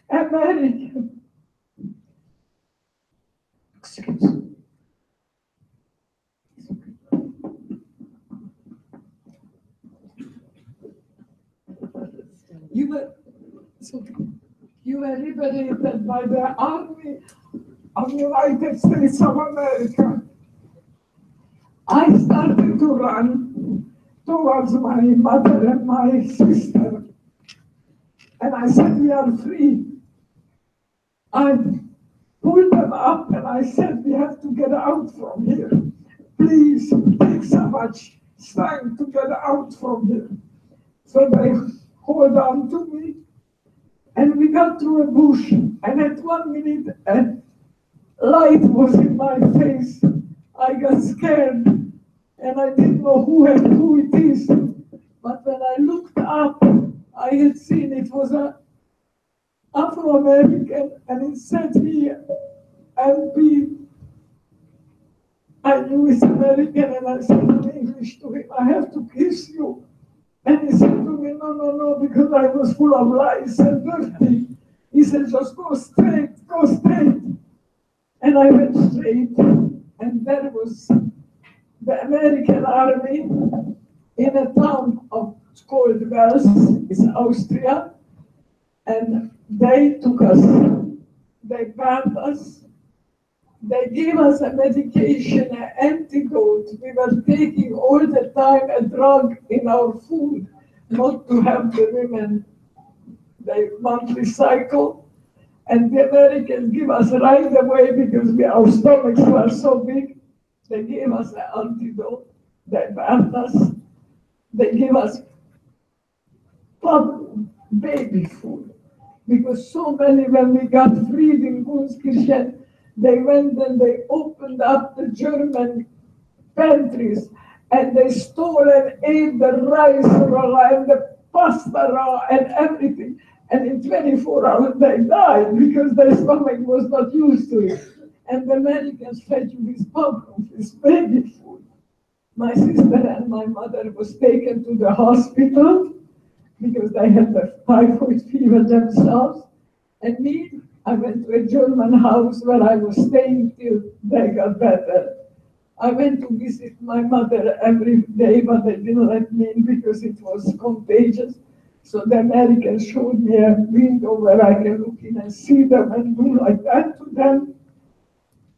American." Excuse me. You were liberated by the Army of United States of America. I started to run towards my mother and my sister, and I said, "We are free." I pulled them up and I said, "We have to get out from here. Please please, it takes so much strength to get out from here. So they hold on to me, and we got through a bush, and at 1 minute, a light was in my face. I got scared, and I didn't know who it is. But when I looked up, I had seen it was an Afro-American, and it said here, LP. I knew it's American, and I said in English to him, I have to kiss you. And he said to me, no, no, no, because I was full of lies and dirty. He said, just go straight, go straight. And I went straight, and there was the American army in a town called Wels, it's Austria, and they took us, they banned us, they gave us a medication, an antidote. We were taking all the time a drug in our food, not to have the women, they monthly cycle. And the Americans give us right away because our stomachs were so big. They gave us an antidote, they banned us, they gave us baby food. Because so many, when we got freed in Gunskirchen, they went and they opened up the German pantries and they stole and ate the rice raw and the pasta raw and everything. And in 24 hours they died because their stomach was not used to it. And the Americans fed you with pogrom, with baby food. My sister and my mother was taken to the hospital because they had the typhoid fever themselves. And me, I went to a German house where I was staying till they got better. I went to visit my mother every day, but they didn't let me in because it was contagious. So the Americans showed me a window where I can look in and see them and do like that to them.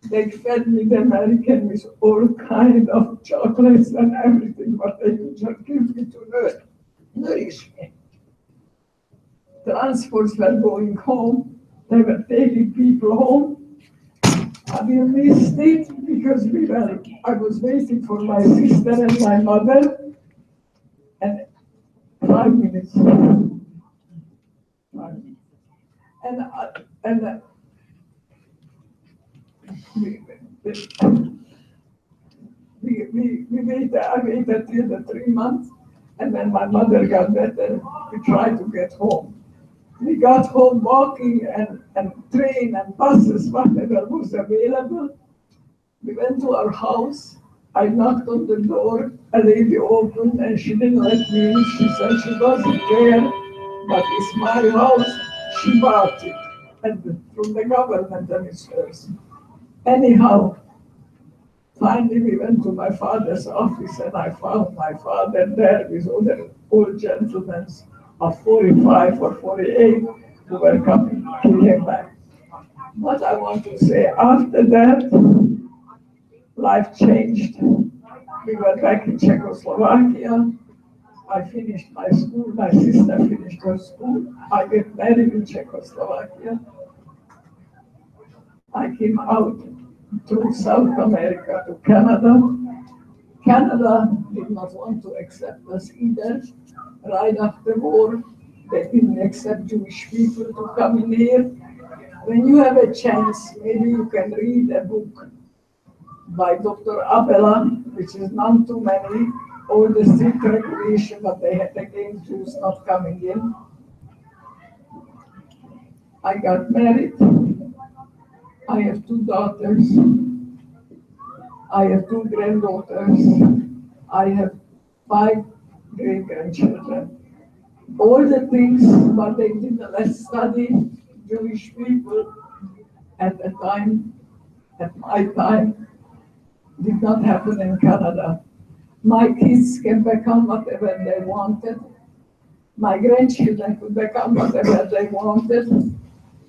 They fed me, the American, with all kinds of chocolates and everything, but they could just give me to nourish me. Transports were going home. They were taking people home. We missed it because I was waiting for my sister and my mother. And 5 minutes. 5 minutes. And I waited till the 3 months, and then my mother got better. We tried to get home. We got home walking and train and buses, whatever was available. We went to our house. I knocked on the door. A lady opened and she didn't let me in. She said she wasn't there, but it's my house. She bought it from the government and it's hers. Anyhow, finally we went to my father's office and I found my father there with other old gentlemen of 45 or 48 who were coming to him back. What I want to say, after that, life changed. We were back in Czechoslovakia. I finished my school, my sister finished her school. I got married in Czechoslovakia. I came out through South America to Canada. Canada did not want to accept us either. Right after the war, they didn't accept Jewish people to come in here. When you have a chance, maybe you can read a book by Dr. Abela, which is none too many, all the strict regulation, but they had against Jews not coming in. I got married. I have 2 daughters. I have 2 granddaughters. I have 5 great-grandchildren. All the things, but they didn't let study Jewish people at the time, at my time, did not happen in Canada. My kids can become whatever they wanted. My grandchildren could become whatever they wanted.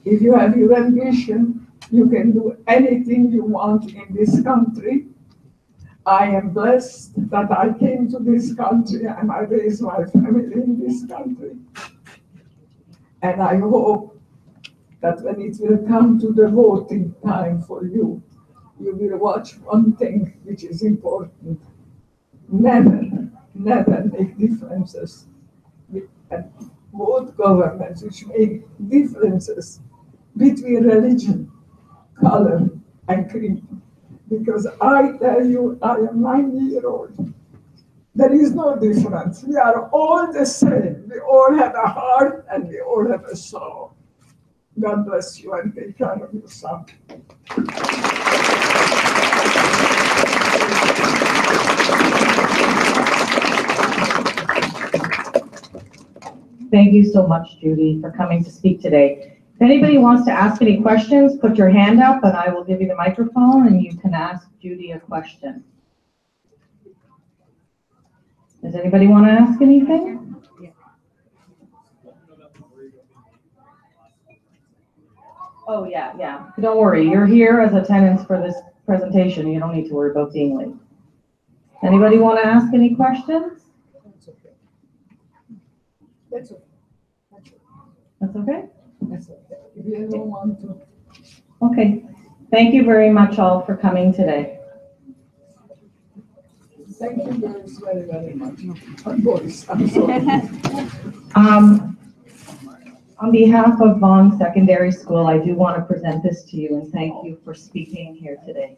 If you have your ambition, you can do anything you want in this country. I am blessed that I came to this country and I raised my family in this country. And I hope that when it will come to the voting time for you, you will watch one thing which is important. Never, never make differences with both governments which make differences between religion, color, and creed. Because I tell you, I am 90-year-old. There is no difference. We are all the same. We all have a heart and we all have a soul. God bless you and take care of yourself. Thank you so much, Judy, for coming to speak today. If anybody wants to ask any questions, put your hand up and I will give you the microphone and you can ask Judy a question. Does anybody want to ask anything? Oh, yeah. Don't worry, you're here as attendance for this presentation. You don't need to worry about being late. Anybody want to ask any questions? That's okay. That's okay? That's okay. If you don't want to. Okay. Thank you very much all for coming today. Thank you girls very, very much. Boys, I'm sorry. On behalf of Vaughan Secondary School, I do want to present this to you and thank you for speaking here today.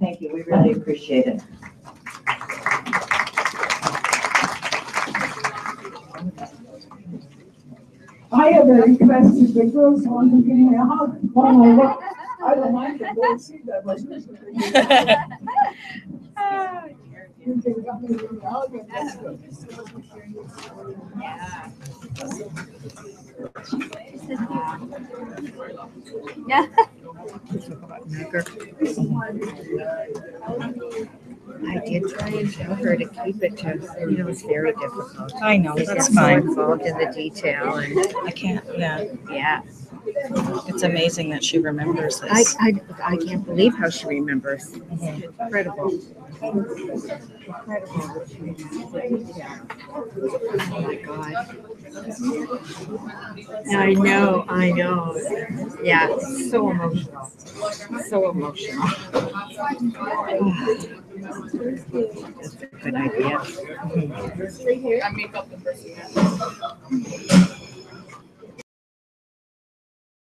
Thank you. We really appreciate it. I have a request if the girls want to give me a hug. I don't mind them, don't see that, but usually you can come and give me a hug and that's good. Yeah. I did try and tell her to keep it to, it was very difficult. I know, She that's gets so fine. involved in the detail and, I can't, yeah. yeah. It's amazing that she remembers this. I can't believe how she remembers. Incredible. Incredible. Oh my God. I know. Yeah, so emotional. So emotional. That's a good idea. I make up the person.